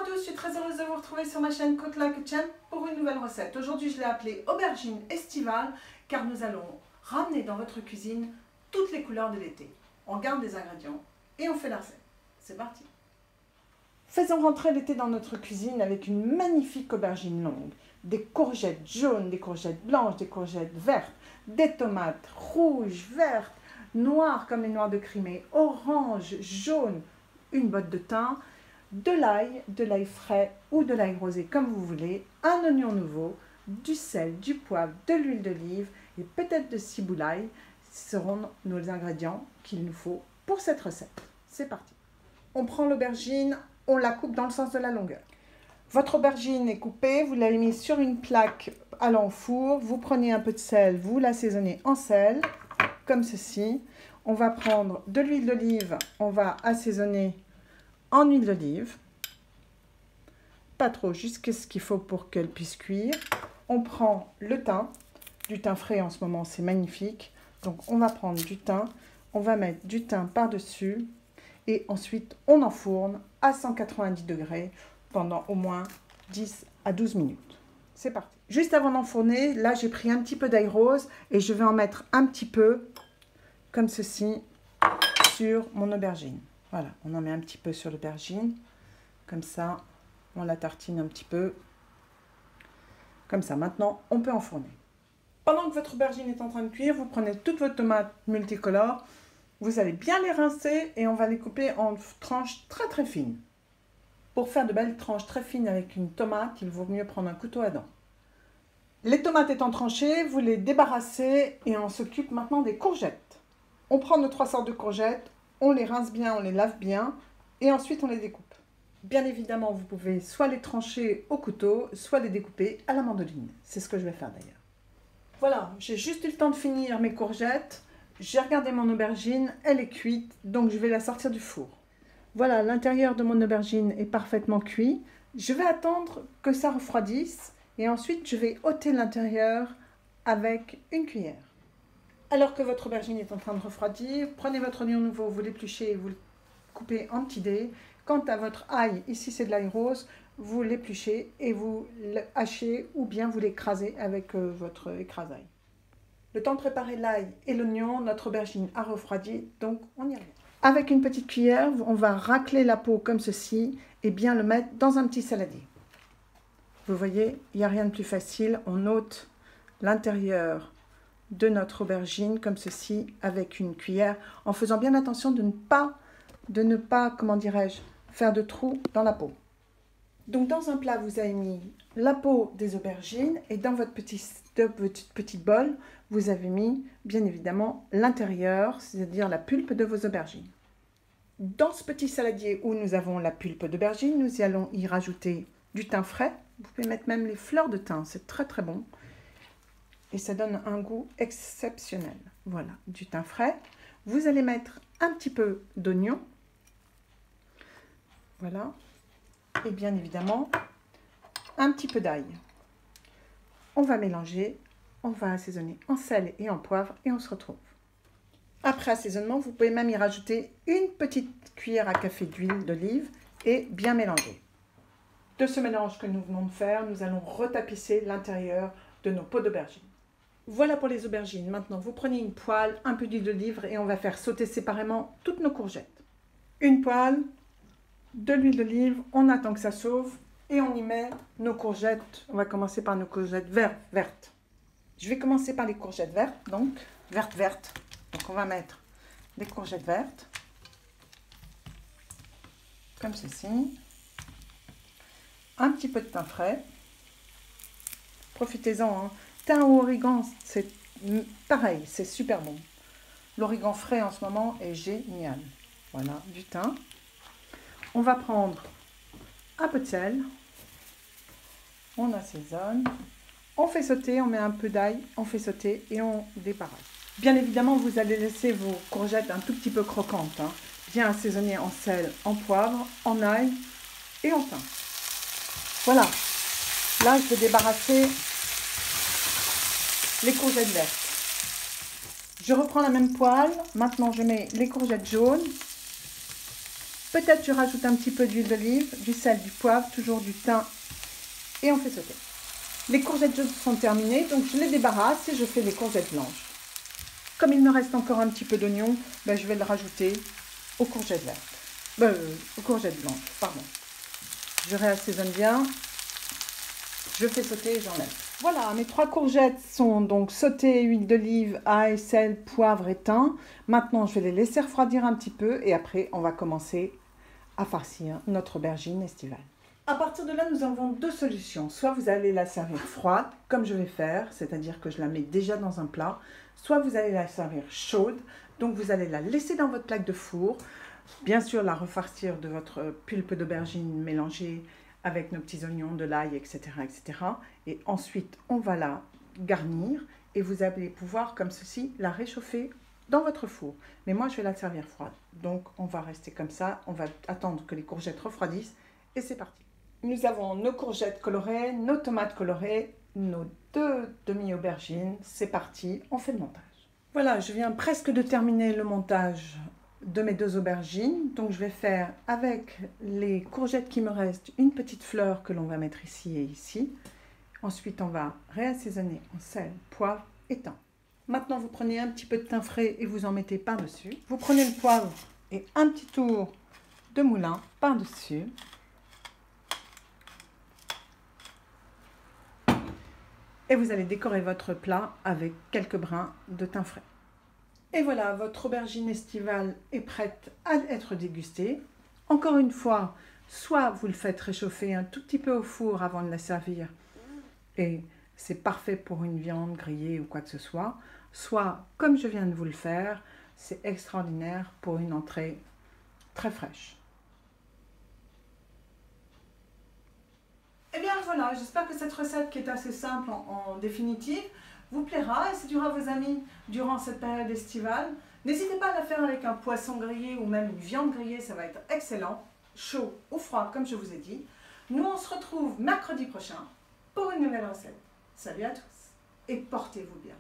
tous, je suis très heureuse de vous retrouver sur ma chaîne Cook Like a Champ pour une nouvelle recette. Aujourd'hui, je l'ai appelée aubergine estivale car nous allons ramener dans votre cuisine toutes les couleurs de l'été. On garde des ingrédients et on fait la recette. C'est parti. Faisons rentrer l'été dans notre cuisine avec une magnifique aubergine longue. Des courgettes jaunes, des courgettes blanches, des courgettes vertes, des tomates rouges, vertes, noires comme les noires de Crimée, orange, jaune, une botte de thym, de l'ail frais ou de l'ail rosé comme vous voulez, un oignon nouveau, du sel, du poivre, de l'huile d'olive et peut-être de ciboulette seront nos ingrédients qu'il nous faut pour cette recette. C'est parti. On prend l'aubergine, on la coupe dans le sens de la longueur. Votre aubergine est coupée, vous l'avez mise sur une plaque allant au four, vous prenez un peu de sel, vous l'assaisonnez en sel, comme ceci. On va prendre de l'huile d'olive, on va assaisonner en huile d'olive, pas trop, juste ce qu'il faut pour qu'elle puisse cuire. On prend le thym, du thym frais en ce moment, c'est magnifique. Donc on va prendre du thym, on va mettre du thym par-dessus et ensuite on enfourne à 190 degrés pendant au moins 10 à 12 minutes. C'est parti. Juste avant d'enfourner, là j'ai pris un petit peu d'ail rose et je vais en mettre un petit peu, comme ceci, sur mon aubergine. Voilà, on en met un petit peu sur l'aubergine, comme ça, on la tartine un petit peu, comme ça. Maintenant, on peut enfourner. Pendant que votre aubergine est en train de cuire, vous prenez toutes vos tomates multicolores, vous allez bien les rincer et on va les couper en tranches très très fines. Pour faire de belles tranches très fines avec une tomate, il vaut mieux prendre un couteau à dents. Les tomates étant tranchées, vous les débarrassez et on s'occupe maintenant des courgettes. On prend nos 3 sortes de courgettes, on les rince bien, on les lave bien et ensuite on les découpe. Bien évidemment, vous pouvez soit les trancher au couteau, soit les découper à la mandoline. C'est ce que je vais faire d'ailleurs. Voilà, j'ai juste eu le temps de finir mes courgettes. J'ai regardé mon aubergine, elle est cuite, donc je vais la sortir du four. Voilà, l'intérieur de mon aubergine est parfaitement cuit. Je vais attendre que ça refroidisse et ensuite je vais ôter l'intérieur avec une cuillère. Alors que votre aubergine est en train de refroidir, prenez votre oignon nouveau, vous l'épluchez et vous le coupez en petits dés. Quant à votre ail, ici c'est de l'ail rose, vous l'épluchez et vous le hachez ou bien vous l'écrasez avec votre écrase-ail. Le temps de préparer l'ail et l'oignon, notre aubergine a refroidi, donc on y revient. Avec une petite cuillère, on va racler la peau comme ceci et bien le mettre dans un petit saladier. Vous voyez, il n'y a rien de plus facile, on ôte l'intérieur de notre aubergine comme ceci avec une cuillère en faisant bien attention de ne pas comment dirais-je, faire de trous dans la peau. Donc dans un plat vous avez mis la peau des aubergines et dans votre petit bol vous avez mis bien évidemment l'intérieur, c'est-à-dire la pulpe de vos aubergines. Dans ce petit saladier où nous avons la pulpe d'aubergine, nous allons y rajouter du thym frais. Vous pouvez mettre même les fleurs de thym, c'est très très bon. Et ça donne un goût exceptionnel. Voilà, du thym frais. Vous allez mettre un petit peu d'oignon. Voilà. Et bien évidemment, un petit peu d'ail. On va mélanger, on va assaisonner en sel et en poivre et on se retrouve. Après assaisonnement, vous pouvez même y rajouter une petite cuillère à café d'huile d'olive et bien mélanger. De ce mélange que nous venons de faire, nous allons retapisser l'intérieur de nos pots d'aubergine. Voilà pour les aubergines. Maintenant, vous prenez une poêle, un peu d'huile d'olive et on va faire sauter séparément toutes nos courgettes. Une poêle, de l'huile d'olive, on attend que ça sauve et on y met nos courgettes. On va commencer par nos courgettes vertes. Je vais commencer par les courgettes vertes, donc vertes. Donc on va mettre des courgettes vertes, comme ceci. Un petit peu de thym frais. Profitez-en, hein. Thym ou origan, c'est pareil, c'est super bon. L'origan frais en ce moment est génial. Voilà, du thym. On va prendre un peu de sel. On assaisonne. On fait sauter, on met un peu d'ail, on fait sauter et on débarrasse. Bien évidemment, vous allez laisser vos courgettes un tout petit peu croquantes. Hein. Bien assaisonnées en sel, en poivre, en ail et en thym. Voilà. Là, je vais débarrasser les courgettes vertes. Je reprends la même poêle. Maintenant, je mets les courgettes jaunes. Peut-être je rajoute un petit peu d'huile d'olive, du sel, du poivre, toujours du thym et on fait sauter. Les courgettes jaunes sont terminées, donc je les débarrasse et je fais les courgettes blanches. Comme il me reste encore un petit peu d'oignon, ben je vais le rajouter aux courgettes vertes. Aux courgettes blanches, pardon. Je réassaisonne bien, je fais sauter et j'enlève. Voilà, mes 3 courgettes sont donc sautées, huile d'olive, ail, sel, poivre et thym. Maintenant, je vais les laisser refroidir un petit peu et après, on va commencer à farcir notre aubergine estivale. À partir de là, nous avons 2 solutions. Soit vous allez la servir froide, comme je vais faire, c'est-à-dire que je la mets déjà dans un plat. Soit vous allez la servir chaude, donc vous allez la laisser dans votre plaque de four. Bien sûr, la refarcir de votre pulpe d'aubergine mélangée avec nos petits oignons, de l'ail, etc., etc. Et ensuite, on va la garnir et vous allez pouvoir, comme ceci, la réchauffer dans votre four. Mais moi, je vais la servir froide. Donc, on va rester comme ça. On va attendre que les courgettes refroidissent et c'est parti. Nous avons nos courgettes colorées, nos tomates colorées, nos 2 demi-aubergines. C'est parti, on fait le montage. Voilà, je viens presque de terminer le montage de mes 2 aubergines. Donc je vais faire avec les courgettes qui me restent une petite fleur que l'on va mettre ici et ici. Ensuite, on va réassaisonner en sel, poivre et thym. Maintenant, vous prenez un petit peu de thym frais et vous en mettez par-dessus. Vous prenez le poivre et un petit tour de moulin par-dessus. Et vous allez décorer votre plat avec quelques brins de thym frais. Et voilà, votre aubergine estivale est prête à être dégustée. Encore une fois, soit vous le faites réchauffer un tout petit peu au four avant de la servir, et c'est parfait pour une viande grillée ou quoi que ce soit, soit, comme je viens de vous le faire, c'est extraordinaire pour une entrée très fraîche. Et bien voilà, j'espère que cette recette qui est assez simple en définitive vous plaira et séduira vos amis durant cette période estivale. N'hésitez pas à la faire avec un poisson grillé ou même une viande grillée, ça va être excellent, chaud ou froid comme je vous ai dit. Nous on se retrouve mercredi prochain pour une nouvelle recette. Salut à tous et portez-vous bien.